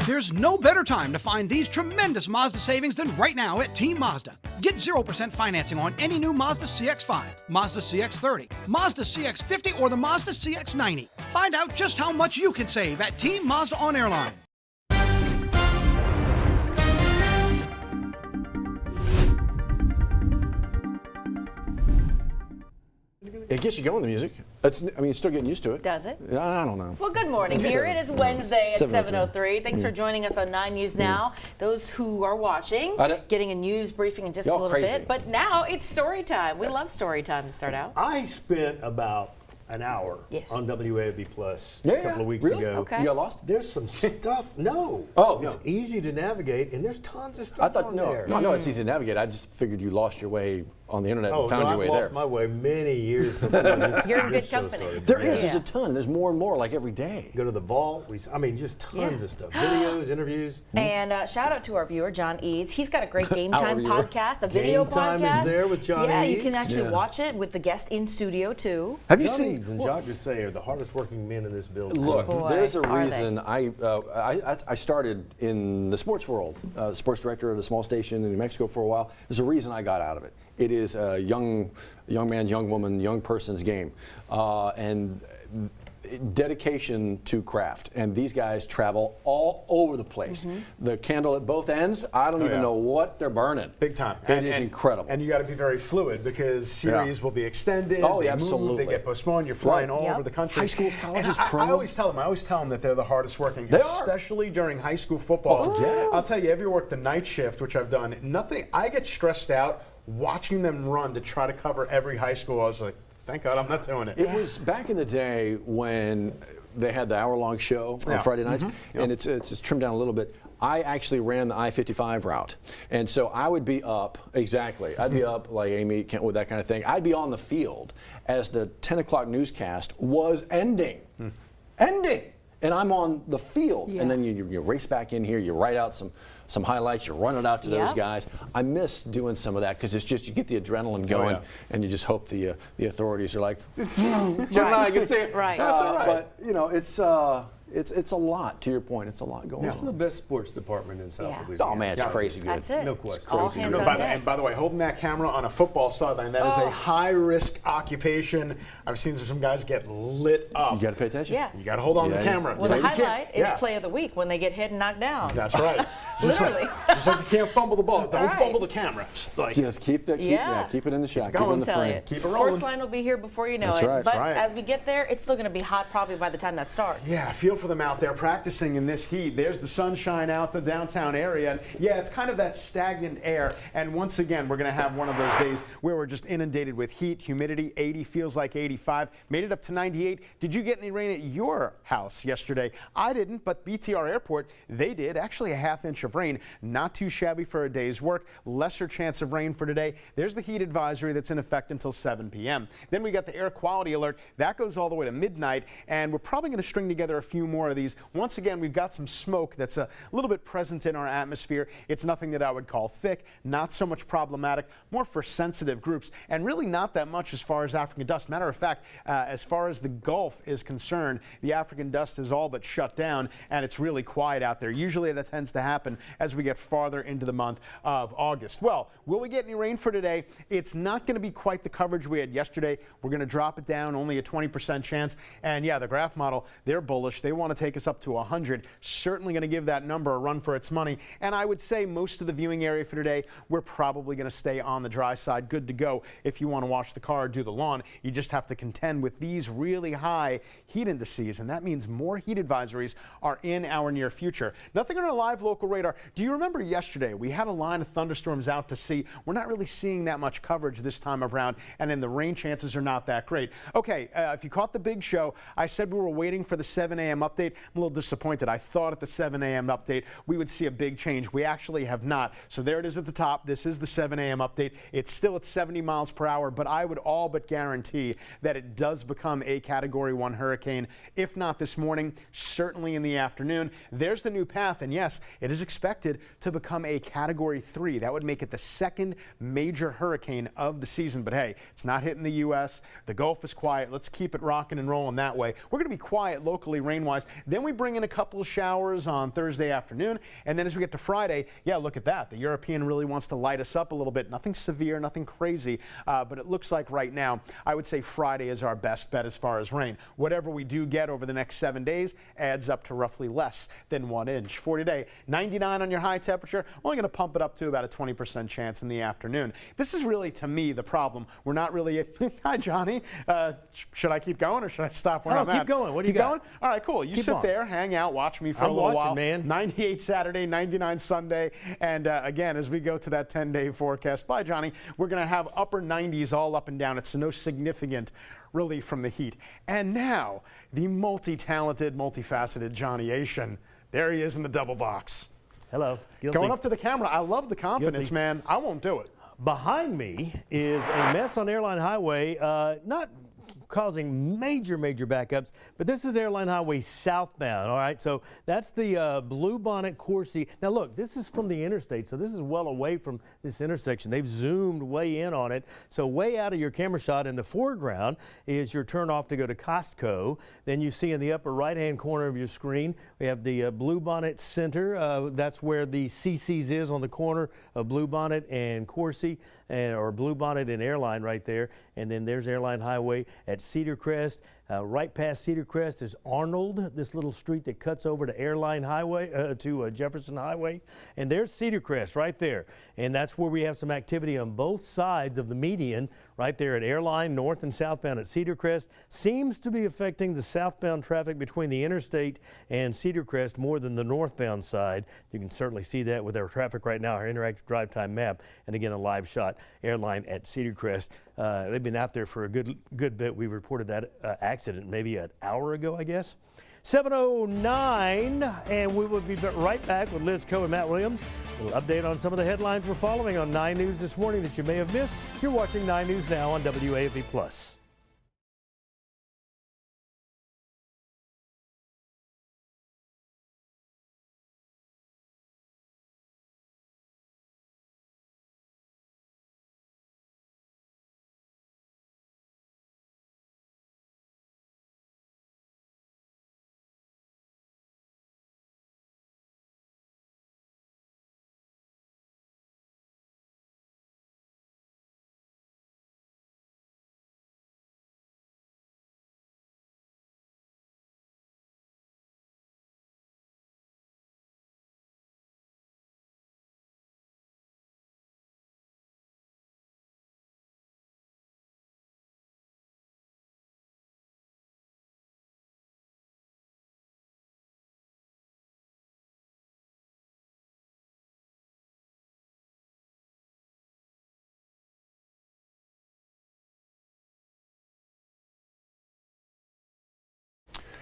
There's no better time to find these tremendous Mazda savings than right now at Team Mazda. Get 0% financing on any new Mazda CX-5, Mazda CX-30, Mazda CX-50, or the Mazda CX-90. Find out just how much you can save at Team Mazda on Airline. It gets you going, the music. You're still getting used to it. Does it? I don't know. Well, good morning. Here it is Wednesday at 7:03. Thanks for joining us on 9 News Now. Those who are watching, getting a news briefing in just a little bit. But now it's story time. We love story time to start out. I spent about an hour on WAFB Plus a couple of weeks ago. Okay. You got lost? There's some stuff. No. It's easy to navigate, and there's tons of stuff on there. No, it's easy to navigate. I just figured you lost your way on the internet and found your way I there. lost my way many years before this. You're in good company. There is. There's a ton. There's more and more, like every day. Go to the vault. Just tons of stuff. Videos, interviews. And shout out to our viewer, John Eads. He's got a great Game Time podcast, a video Game podcast. Time is there with John Eads. Yeah, you can actually watch it with the guest in studio, too. Have you John seen? Eads and Jacques Doucet are the hardest working men in this building. Look, Boy, there's a are reason I started in the sports world, sports director at a small station in New Mexico for a while. There's a reason I got out of it. It is a young man's, young woman, young person's game, and dedication to craft. And these guys travel all over the place. The candle at both ends, I don't even know what they're burning. Big time. It is incredible. And you got to be very fluid because series will be extended. Oh, they absolutely. Move, they get postponed. You're flying all over the country. High schools, colleges, I always tell them that they're the hardest working, especially during high school football. I'll tell you, ever work the night shift, which I've done, I get stressed out watching them run to try to cover every high school. I was like, thank God I'm not doing it. It was back in the day when they had the hour-long show on Friday nights, and it's just trimmed down a little bit. I actually ran the I-55 route, and so I would be up, I'd be up like Amy, Kentwood, that kind of thing. I'd be on the field as the 10 o'clock newscast was ending. And I'm on the field, and then you race back in here, you write out some highlights, you run it out to those guys. I miss doing some of that because it's just you get the adrenaline going, and you just hope the authorities are like, Gemini, you can say it. Right. That's all right. But it's a lot. To your point, it's a lot going on. It's the best sports department in South Louisiana. Oh man, it's crazy good. That's it. No question. All hands on deck. And by the way, holding that camera on a football sideline, that is a high-risk occupation. I've seen some guys get lit up. You got to pay attention. Yeah. You got to hold on to the camera. Well, the highlight is play of the week when they get hit and knocked down. That's right. Literally. Just like you can't fumble the ball. Don't fumble the camera. Just keep it in the shot. Keep it in the frame. Keep it rolling. Sports line will be here before you know That's it. right. But as we get there, it's still going to be hot probably by the time that starts. Yeah, I feel for them out there practicing in this heat. There's the sunshine out the downtown area. And it's kind of that stagnant air. And once again, we're going to have one of those days where we're just inundated with heat, humidity. 80 feels like 85. Made it up to 98. Did you get any rain at your house yesterday? I didn't, but BTR Airport, they did. Actually, a half-inch of rain. Not too shabby for a day's work. Lesser chance of rain for today. There's the heat advisory that's in effect until 7 p.m. Then we got the air quality alert. That goes all the way to midnight, and we're probably going to string together a few more of these. Once again, we've got some smoke that's a little bit present in our atmosphere. It's nothing that I would call thick, not so much problematic, more for sensitive groups, and really not that much as far as African dust. Matter of fact, as far as the Gulf is concerned, the African dust is all but shut down, and it's really quiet out there. Usually that tends to happen as we get farther into the month of August. Well, will we get any rain for today? It's not going to be quite the coverage we had yesterday. We're going to drop it down, only a 20% chance. And the graph model, they're bullish. They want to take us up to 100. Certainly going to give that number a run for its money. And I would say most of the viewing area for today, we're probably going to stay on the dry side. Good to go if you want to wash the car or do the lawn. You just have to contend with these really high heat indices, and that means more heat advisories are in our near future. Nothing on our live local radar. Do you remember yesterday we had a line of thunderstorms out to sea? We're not really seeing that much coverage this time around, and then the rain chances are not that great. Okay, if you caught the big show, I said we were waiting for the 7 a.m. update. I'm a little disappointed. I thought at the 7 a.m. update we would see a big change. We actually have not. So there it is at the top. This is the 7 a.m. update. It's still at 70 miles per hour, but I would all but guarantee that it does become a Category 1 hurricane. If not this morning, certainly in the afternoon. There's the new path, and yes, it is expected to become a Category 3. That would make it the second major hurricane of the season. But hey, it's not hitting the U.S. The Gulf is quiet. Let's keep it rocking and rolling that way. We're going to be quiet locally rain-wise. Then we bring in a couple of showers on Thursday afternoon. And then as we get to Friday, yeah, look at that. The European really wants to light us up a little bit. Nothing severe, nothing crazy. But it looks like right now, I would say Friday is our best bet as far as rain. Whatever we do get over the next 7 days adds up to roughly less than 1 inch. For today, 99 on your high temperature. Only going to pump it up to about a 20% chance in the afternoon. This is really, to me, the problem. We're not really. Hi, Johnny. Should I keep going or should I stop where I'm at? Keep going. What do you got? Going? All right, cool. You sit there, hang out, watch me for a little while. Man. 98 Saturday, 99 Sunday. And again, as we go to that 10-day forecast, bye, Johnny, we're going to have upper 90s all up and down. It's no significant relief from the heat. And now, the multi-talented, multifaceted Johnny Asian. There he is in the double box. Hello. Guilty. Going up to the camera. I love the confidence, Guilty. man. I won't do it. Behind me is a mess on Airline Highway, not causing major backups, but this is Airline Highway southbound. All right, so that's the Bluebonnet Coursey. Now look, this is from the interstate, so this is well away from this intersection. They've zoomed way in on it, so way out of your camera shot in the foreground is your turnoff to go to Costco. Then you see in the upper right-hand corner of your screen, we have the Bluebonnet Center. That's where the CC's is on the corner of Bluebonnet and Coursey, or Bluebonnet and Airline right there. And then there's Airline Highway at Cedar Crest. Right past Cedar Crest is Arnold, this little street that cuts over to Airline Highway, to Jefferson Highway. And there's Cedar Crest right there. And that's where we have some activity on both sides of the median, right there at Airline, north and southbound at Cedar Crest. Seems to be affecting the southbound traffic between the interstate and Cedar Crest more than the northbound side. You can certainly see that with our traffic right now, our interactive drive time map. And again, a live shot, Airline at Cedar Crest. They've been out there for a good bit. We reported that accident maybe an hour ago, I guess. 7:09, and we will be right back with Liz Coe and Matt Williams. A little update on some of the headlines we're following on 9 News this morning that you may have missed. You're watching 9 News Now on WAFB+.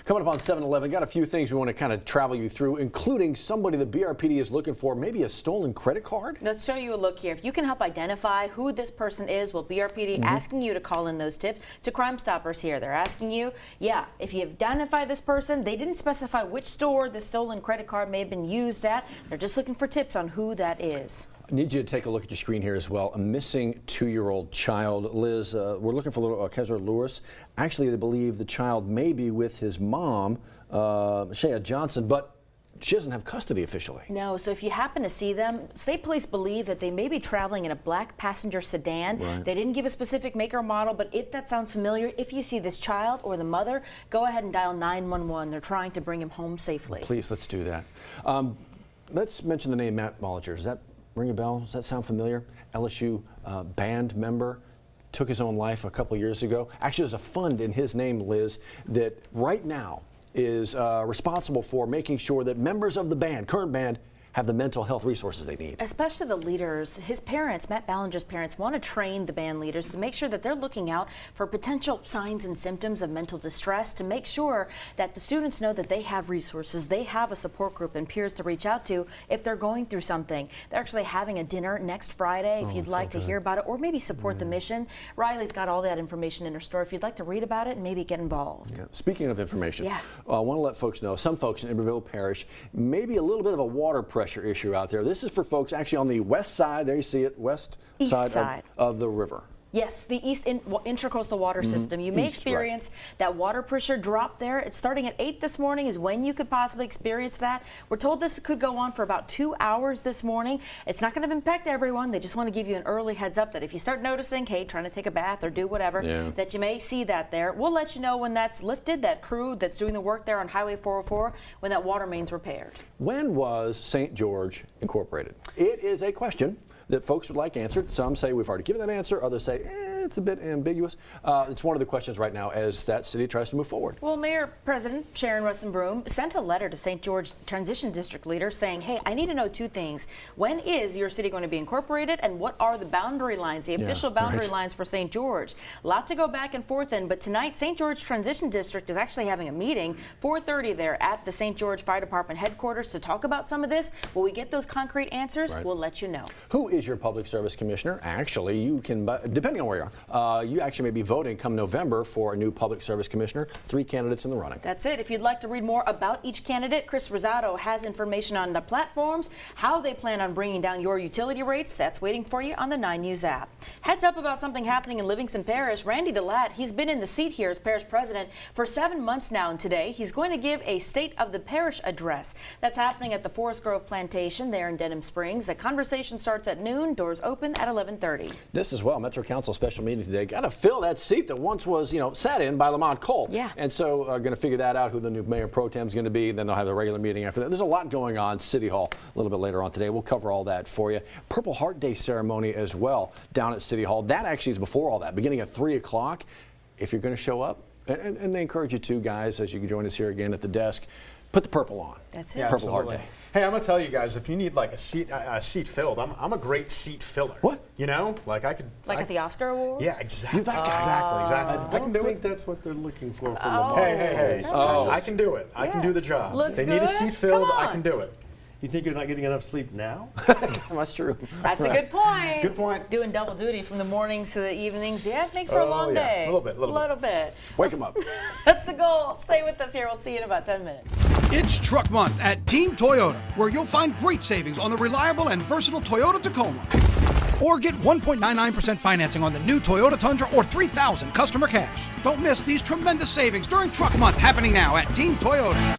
Coming up on 7-Eleven, got a few things we want to kind of travel you through, including somebody the BRPD is looking for, maybe a stolen credit card? Let's show you a look here. If you can help identify who this person is, well, BRPD asking you to call in those tips to Crime Stoppers here. They're asking you, if you identify this person, they didn't specify which store the stolen credit card may have been used at. They're just looking for tips on who that is. I need you to take a look at your screen here as well. A missing 2-year-old child. Liz, we're looking for little Kezra Lewis. Actually, they believe the child may be with his mom, Shea Johnson, but she doesn't have custody officially. No, so if you happen to see them, state police believe that they may be traveling in a black passenger sedan. Right. They didn't give a specific make or model, but if that sounds familiar, if you see this child or the mother, go ahead and dial 911. They're trying to bring him home safely. Please, let's do that. Let's mention the name Matt Mollinger. Does that ring a bell? Does that sound familiar? LSU band member, took his own life a couple years ago. Actually, there's a fund in his name, Liz, that right now is responsible for making sure that members of the band, current band, have the mental health resources they need. Especially the leaders. His parents, Matt Ballinger's parents, want to train the band leaders to make sure that they're looking out for potential signs and symptoms of mental distress, to make sure that the students know that they have resources, they have a support group and peers to reach out to if they're going through something. They're actually having a dinner next Friday if you'd like to hear about it, or maybe support the mission. Riley's got all that information in her store if you'd like to read about it and maybe get involved. Yeah. Speaking of information, I want to let folks know, some folks in Iberville Parish may be a little bit of a water pressure pressure issue out there. This is for folks actually on the west side. There you see it, east side. Of the river. Yes, the east intracoastal water system. You may experience that water pressure drop there. It's starting at 8 this morning is when you could possibly experience that. We're told this could go on for about 2 hours this morning. It's not going to impact everyone. They just want to give you an early heads up that if you start noticing, hey, trying to take a bath or do whatever, that you may see that there. We'll let you know when that's lifted, that crew that's doing the work there on Highway 404, when that water main's repaired. When was St. George incorporated? It is a question that folks would like answered. Some say we've already given that answer. Others say it's a bit ambiguous. It's one of the questions right now as that city tries to move forward. Well, Mayor President Sharon Russin-Broom sent a letter to St. George Transition District leaders saying, hey, I need to know 2 things. When is your city going to be incorporated, and what are the boundary lines, the official boundary lines for St. George? A lot to go back and forth in, but tonight St. George Transition District is actually having a meeting, 4:30 there at the St. George Fire Department headquarters to talk about some of this. Will we get those concrete answers? We'll let you know. Who is your public service commissioner? Actually, you can, depending on where you are, you actually may be voting come November for a new public service commissioner. 3 candidates in the running. That's it. If you'd like to read more about each candidate, Chris Rosado has information on the platforms, how they plan on bringing down your utility rates. That's waiting for you on the 9 News app. Heads up about something happening in Livingston Parish. Randy DeLatte, he's been in the seat here as parish president for 7 months now, and today he's going to give a State of the Parish address. That's happening at the Forest Grove Plantation there in Denham Springs. The conversation starts at noon, doors open at 11:30. This as well, Metro Council special meeting today. Got to fill that seat that once was, sat in by Lamont Cole. Yeah. And so going to figure that out, who the new mayor pro tem is going to be. Then they'll have the regular meeting after that. There's a lot going on City Hall a little bit later on today. We'll cover all that for you. Purple Heart Day ceremony as well down at City Hall. That actually is before all that, beginning at 3 o'clock. If you're going to show up, and they encourage you to, guys, as you can join us here again at the desk, put the purple on. That's it. Yeah, Purple Heart absolutely. Day. Hey, I'm gonna tell you guys, if you need like a seat filled, I'm a great seat filler. What? Like I could. At the Oscar Award? Yeah, exactly. You're that guy. Exactly. I don't think that's what they're looking for from Oh. the Hey. Oh. I can do it. I can do the job. Looks they need a good. seat filled. Come I on. can do it. You think you're not getting enough sleep now? That's true. That's a good point. Good point. Doing double duty from the mornings to the evenings. Yeah, make for a long day. A little bit. Wake them up. That's the goal. Stay with us here. We'll see you in about 10 minutes. It's Truck Month at Team Toyota, where you'll find great savings on the reliable and versatile Toyota Tacoma. Or get 1.99% financing on the new Toyota Tundra or $3,000 customer cash. Don't miss these tremendous savings during Truck Month happening now at Team Toyota.